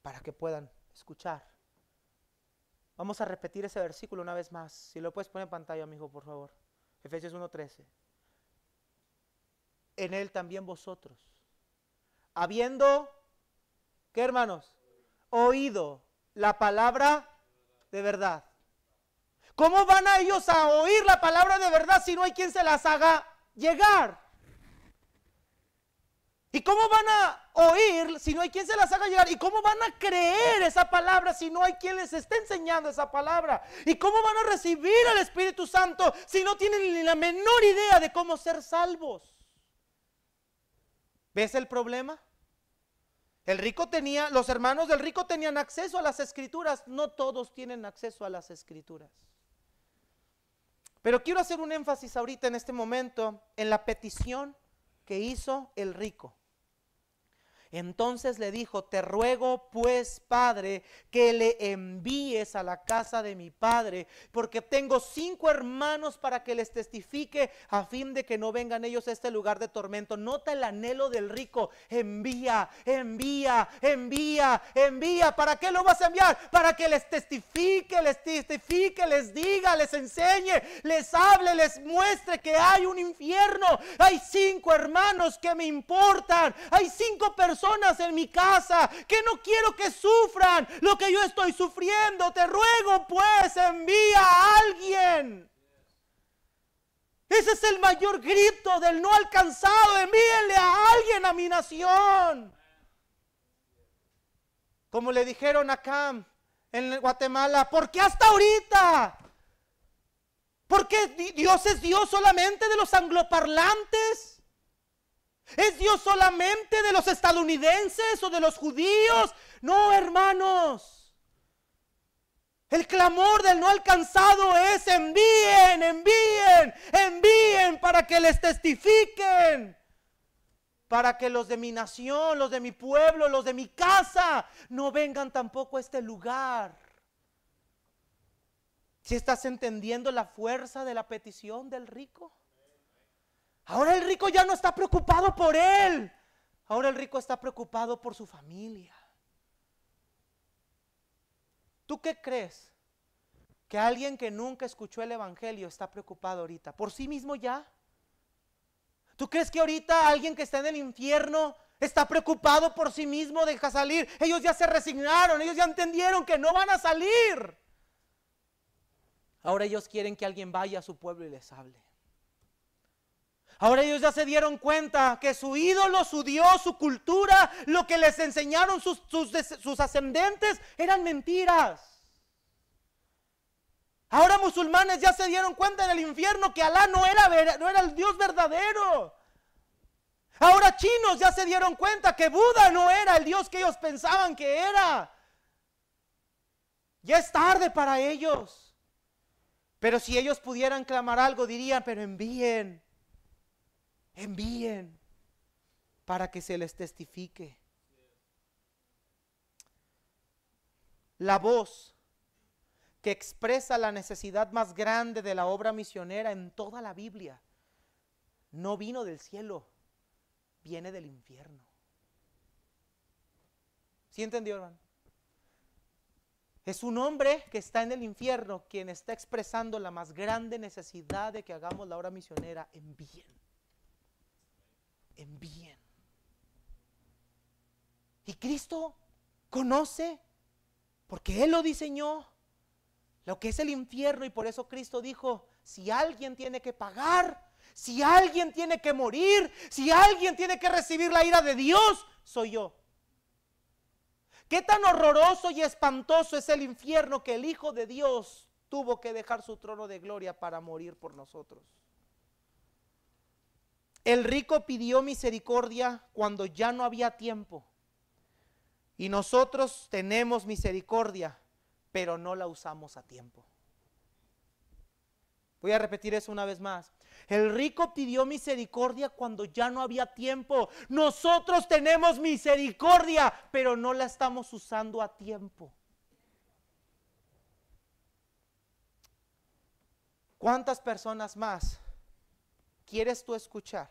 para que puedan escuchar. Vamos a repetir ese versículo una vez más. Si lo puedes poner en pantalla, amigo, por favor. Efesios 1:13. En él también vosotros, habiendo, ¿qué, hermanos? Oído la palabra de verdad. ¿Cómo van a ellos a oír la palabra de verdad si no hay quien se las haga llegar? ¿Y cómo van a oír si no hay quien se las haga llegar? ¿Y cómo van a creer esa palabra si no hay quien les esté enseñando esa palabra? ¿Y cómo van a recibir al Espíritu Santo si no tienen ni la menor idea de cómo ser salvos? ¿Ves el problema? Los hermanos del rico tenían acceso a las escrituras. No todos tienen acceso a las escrituras. Pero quiero hacer un énfasis ahorita en este momento en la petición que hizo el rico. Entonces le dijo, te ruego pues, Padre, que le envíes a la casa de mi padre, porque tengo 5 hermanos para que les testifique, a fin de que no vengan ellos a este lugar de tormento. Nota el anhelo del rico: envía, envía, envía, envía. ¿Para qué lo vas a enviar? Para que les testifique, les diga, les enseñe, les hable, les muestre que hay un infierno. Hay 5 hermanos que me importan, hay 5 personas en mi casa que no quiero que sufran lo que yo estoy sufriendo. Te ruego pues, envía a alguien. Ese es el mayor grito del no alcanzado: envíenle a alguien a mi nación. Como le dijeron acá en Guatemala, ¿por qué hasta ahorita? ¿Por qué Dios es Dios solamente de los angloparlantes? ¿Es Dios solamente de los estadounidenses o de los judíos? No, hermanos. El clamor del no alcanzado es: envíen, envíen, envíen, para que les testifiquen, para que los de mi nación, los de mi pueblo, los de mi casa no vengan tampoco a este lugar. ¿Sí estás entendiendo la fuerza de la petición del rico? Ahora el rico ya no está preocupado por él. Ahora el rico está preocupado por su familia. ¿Tú qué crees? Que alguien que nunca escuchó el evangelio está preocupado ahorita por sí mismo ya. ¿Tú crees que ahorita alguien que está en el infierno está preocupado por sí mismo, deja salir? Ellos ya se resignaron, ellos ya entendieron que no van a salir. Ahora ellos quieren que alguien vaya a su pueblo y les hable. Ahora ellos ya se dieron cuenta que su ídolo, su Dios, su cultura, lo que les enseñaron sus ascendentes eran mentiras. Ahora musulmanes ya se dieron cuenta en el infierno que Alá no era el Dios verdadero. Ahora chinos ya se dieron cuenta que Buda no era el Dios que ellos pensaban que era. Ya es tarde para ellos. Pero si ellos pudieran clamar algo, dirían, pero envíen para que se les testifique. La voz que expresa la necesidad más grande de la obra misionera en toda la Biblia no vino del cielo, viene del infierno. ¿Sí entendió, hermano? Es un hombre que está en el infierno quien está expresando la más grande necesidad de que hagamos la obra misionera. Envíen. Y Cristo conoce, porque Él lo diseñó, lo que es el infierno, y por eso Cristo dijo, si alguien tiene que pagar, si alguien tiene que morir, si alguien tiene que recibir la ira de Dios, soy yo. ¿Qué tan horroroso y espantoso es el infierno que el Hijo de Dios tuvo que dejar su trono de gloria para morir por nosotros? El rico pidió misericordia cuando ya no había tiempo. Y nosotros tenemos misericordia, pero no la usamos a tiempo. Voy a repetir eso una vez más. El rico pidió misericordia cuando ya no había tiempo. Nosotros tenemos misericordia, pero no la estamos usando a tiempo. ¿Cuántas personas más quieres tú escuchar?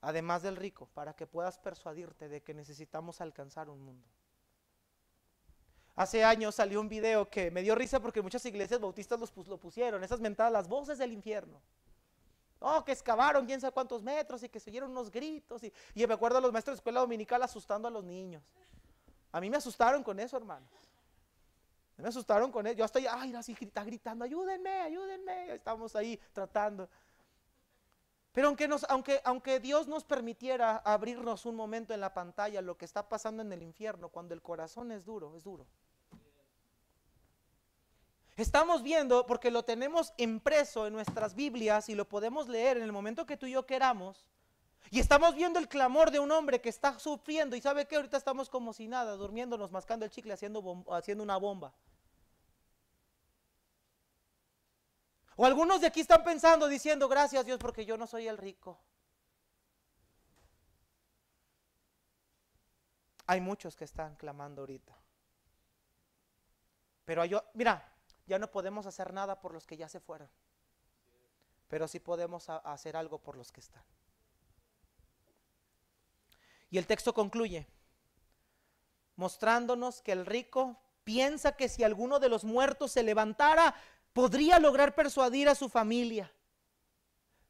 Además del rico, para que puedas persuadirte de que necesitamos alcanzar un mundo. Hace años salió un video que me dio risa porque muchas iglesias bautistas lo pusieron, esas mentadas, las voces del infierno. Oh, que excavaron quién sabe cuántos metros y que se oyeron unos gritos. Y me acuerdo a los maestros de escuela dominical asustando a los niños. A mí me asustaron con eso, hermanos. Me asustaron con eso. Yo hasta ahí, así está gritando, ayúdenme. Estamos ahí tratando. Pero aunque Dios nos permitiera abrirnos un momento en la pantalla lo que está pasando en el infierno, cuando el corazón es duro, es duro. Estamos viendo, porque lo tenemos impreso en nuestras Biblias y lo podemos leer en el momento que tú y yo queramos, y estamos viendo el clamor de un hombre que está sufriendo, y ¿sabe qué? Ahorita estamos como si nada, durmiéndonos, mascando el chicle, haciendo una bomba. O algunos de aquí están pensando, diciendo, gracias Dios porque yo no soy el rico. Hay muchos que están clamando ahorita. Pero mira, ya no podemos hacer nada por los que ya se fueron. Pero sí podemos hacer algo por los que están. Y el texto concluye mostrándonos que el rico piensa que si alguno de los muertos se levantara, podría lograr persuadir a su familia.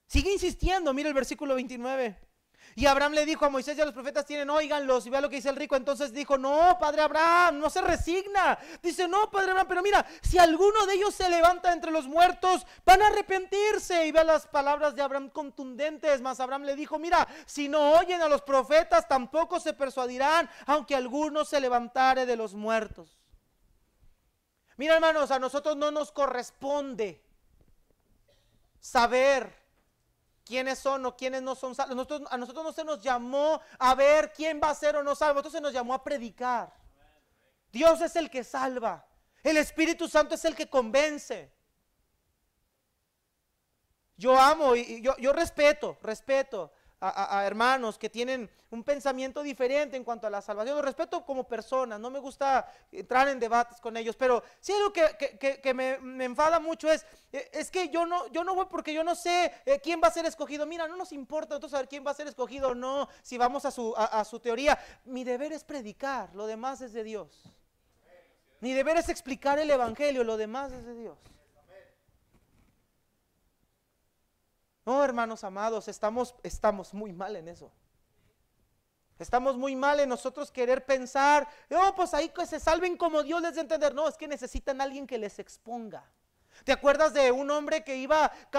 Sigue insistiendo, mira el versículo 29. Y Abraham le dijo a Moisés y a los profetas tienen, óiganlos, y vea lo que dice el rico. Entonces dijo, no, padre Abraham, no se resigna. Dice, no, padre Abraham, pero mira, si alguno de ellos se levanta entre los muertos, van a arrepentirse. Y vea las palabras de Abraham contundentes. Mas Abraham le dijo, mira, si no oyen a los profetas, tampoco se persuadirán, aunque alguno se levantare de los muertos. Mira, hermanos, a nosotros no nos corresponde saber quiénes son o quiénes no son salvos. A nosotros no se nos llamó a ver quién va a ser o no salvo. A nosotros se nos llamó a predicar. Dios es el que salva. El Espíritu Santo es el que convence. Yo amo y yo respeto a hermanos que tienen un pensamiento diferente en cuanto a la salvación. Los respeto como personas, no me gusta entrar en debates con ellos, pero si algo que me enfada mucho es que yo no voy porque yo no sé quién va a ser escogido. Mira, no nos importa nosotros saber quién va a ser escogido o no, si vamos a su teoría. Mi deber es predicar, lo demás es de Dios. Mi deber es explicar el evangelio, lo demás es de Dios. No, hermanos amados, estamos muy mal en eso. Estamos muy mal en nosotros querer pensar, no, pues ahí que se salven como Dios les dé a entender. No, es que necesitan a alguien que les exponga. ¿Te acuerdas de un hombre que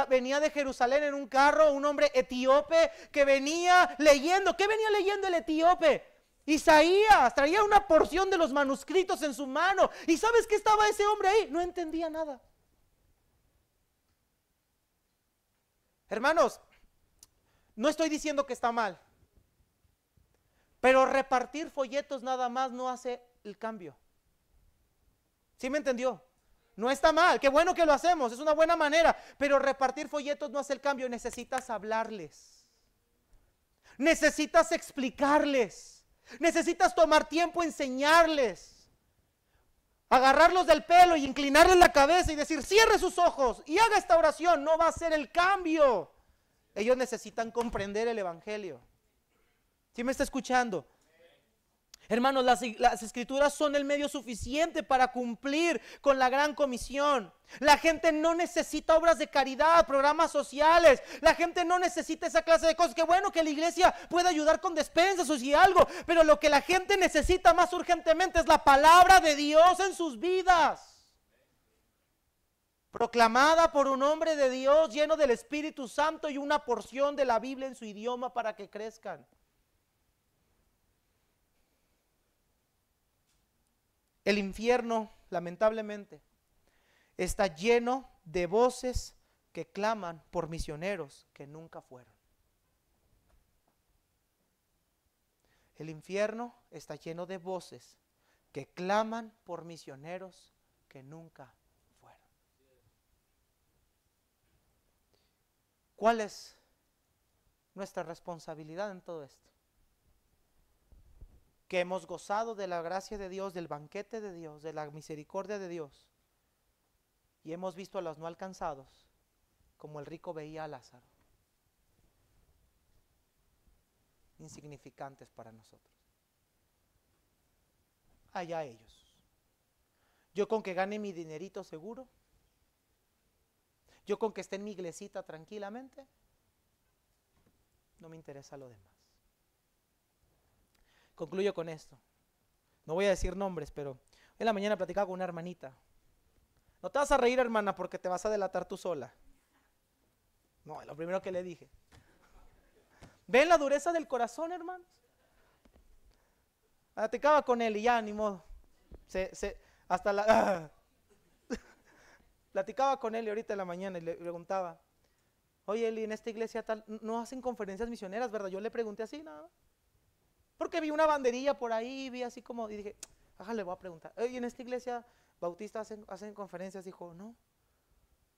venía de Jerusalén en un carro, un hombre etíope que venía leyendo? ¿Qué venía leyendo el etíope? Isaías, traía una porción de los manuscritos en su mano. ¿Y sabes qué estaba ese hombre ahí? No entendía nada. Hermanos, no estoy diciendo que está mal. Pero repartir folletos nada más no hace el cambio. ¿Sí me entendió? No está mal, qué bueno que lo hacemos, es una buena manera. Pero repartir folletos no hace el cambio, necesitas hablarles. Necesitas explicarles. Necesitas tomar tiempo enseñarles. Agarrarlos del pelo y inclinarles la cabeza y decir, cierre sus ojos y haga esta oración, no va a ser el cambio. Ellos necesitan comprender el evangelio. ¿Sí me está escuchando? Hermanos, las escrituras son el medio suficiente para cumplir con la gran comisión. La gente no necesita obras de caridad, programas sociales. La gente no necesita esa clase de cosas. Qué bueno que la iglesia pueda ayudar con despensas o si algo. Pero lo que la gente necesita más urgentemente es la palabra de Dios en sus vidas. Proclamada por un hombre de Dios lleno del Espíritu Santo y una porción de la Biblia en su idioma para que crezcan. El infierno, lamentablemente, está lleno de voces que claman por misioneros que nunca fueron. El infierno está lleno de voces que claman por misioneros que nunca fueron. ¿Cuál es nuestra responsabilidad en todo esto? Que hemos gozado de la gracia de Dios, del banquete de Dios, de la misericordia de Dios, y hemos visto a los no alcanzados como el rico veía a Lázaro, insignificantes para nosotros. Allá ellos. Yo con que gane mi dinerito seguro, yo con que esté en mi iglesita tranquilamente, no me interesa lo demás. Concluyo con esto. No voy a decir nombres, pero hoy en la mañana platicaba con una hermanita. No te vas a reír, hermana, porque te vas a delatar tú sola. No, lo primero que le dije. ¿Ven la dureza del corazón, hermanos? Platicaba con él y ya, ni modo. Hasta la... Platicaba con él y ahorita en la mañana y le preguntaba, oye, Eli, en esta iglesia tal, no hacen conferencias misioneras, ¿verdad? Yo le pregunté así, nada más. Porque vi una banderilla por ahí, vi así como, y dije, ajá, le voy a preguntar, oye, en esta iglesia bautista hacen conferencias, dijo, no.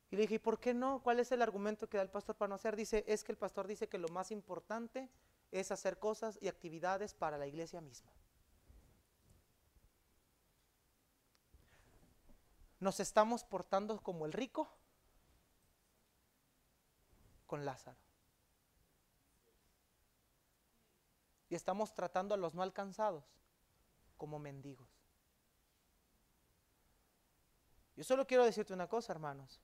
Y le dije, ¿y por qué no? ¿Cuál es el argumento que da el pastor para no hacer? Dice, es que el pastor dice que lo más importante es hacer cosas y actividades para la iglesia misma. Nos estamos portando como el rico con Lázaro. Y estamos tratando a los no alcanzados como mendigos. Yo solo quiero decirte una cosa, hermanos.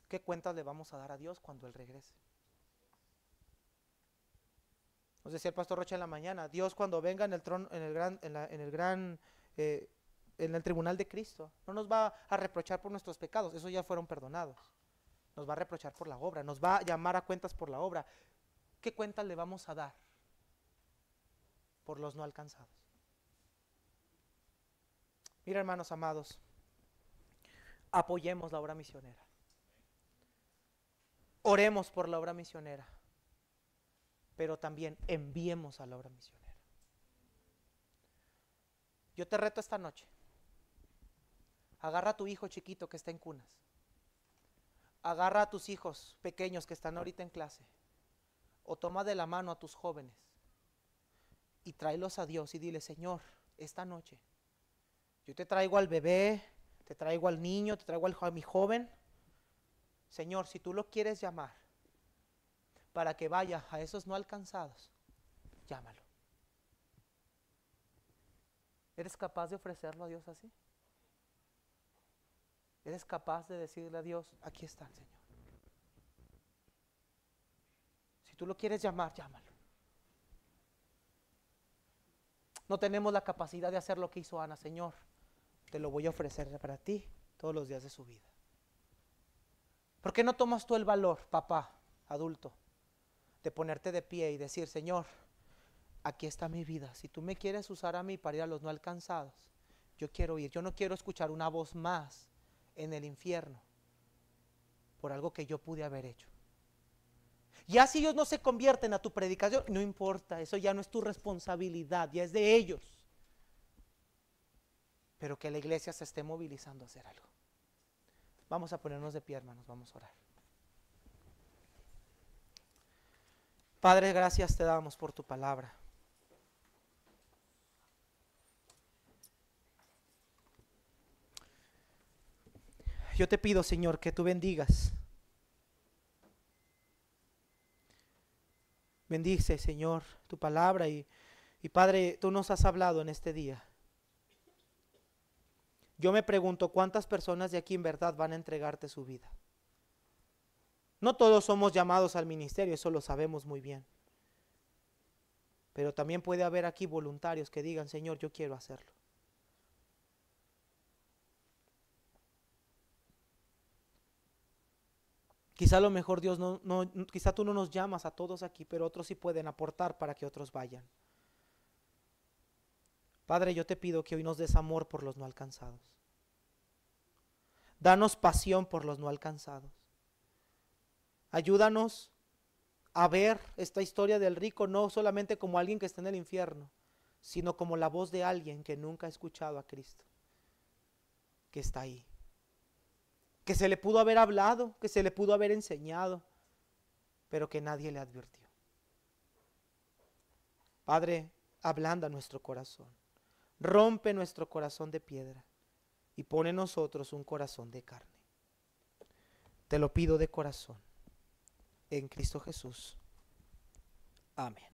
¿Qué cuentas le vamos a dar a Dios cuando Él regrese? Nos decía el pastor Rocha en la mañana, Dios cuando venga en el trono, en el tribunal de Cristo, no nos va a reprochar por nuestros pecados, esos ya fueron perdonados. Nos va a reprochar por la obra, nos va a llamar a cuentas por la obra. ¿Qué cuentas le vamos a dar por los no alcanzados? Mira, hermanos amados, apoyemos la obra misionera. Oremos por la obra misionera, pero también enviemos a la obra misionera. Yo te reto esta noche. Agarra a tu hijo chiquito que está en cunas. Agarra a tus hijos pequeños que están ahorita en clase. O toma de la mano a tus jóvenes y tráelos a Dios y dile, Señor, esta noche yo te traigo al bebé, te traigo al niño, te traigo a mi joven. Señor, si tú lo quieres llamar para que vaya a esos no alcanzados, llámalo. ¿Eres capaz de ofrecerlo a Dios así? ¿Eres capaz de decirle a Dios, aquí está el Señor? tú lo quieres llamar, llámalo. No tenemos la capacidad de hacer lo que hizo Ana. Señor, te lo voy a ofrecer para ti todos los días de su vida. ¿Por qué no tomas tú el valor, papá, adulto, de ponerte de pie y decir, Señor, aquí está mi vida. Si tú me quieres usar a mí para ir a los no alcanzados, yo quiero ir. Yo no quiero escuchar una voz más en el infierno por algo que yo pude haber hecho. Ya si ellos no se convierten a tu predicación, no importa, eso ya no es tu responsabilidad, ya es de ellos. Pero que la iglesia se esté movilizando a hacer algo. Vamos a ponernos de pie, hermanos, vamos a orar. Padre, gracias te damos por tu palabra. Yo te pido, Señor, que tú bendigas. Bendice, Señor, tu palabra y Padre, tú nos has hablado en este día. Yo me pregunto cuántas personas de aquí en verdad van a entregarte su vida. No todos somos llamados al ministerio, eso lo sabemos muy bien. Pero también puede haber aquí voluntarios que digan, Señor, yo quiero hacerlo. Quizá a lo mejor Dios quizá tú no nos llamas a todos aquí, pero otros sí pueden aportar para que otros vayan. Padre, yo te pido que hoy nos des amor por los no alcanzados. Danos pasión por los no alcanzados. Ayúdanos a ver esta historia del rico no solamente como alguien que está en el infierno, sino como la voz de alguien que nunca ha escuchado a Cristo, que está ahí. Que se le pudo haber hablado, que se le pudo haber enseñado, pero que nadie le advirtió. Padre, ablanda nuestro corazón, rompe nuestro corazón de piedra y pone en nosotros un corazón de carne. Te lo pido de corazón, en Cristo Jesús. Amén.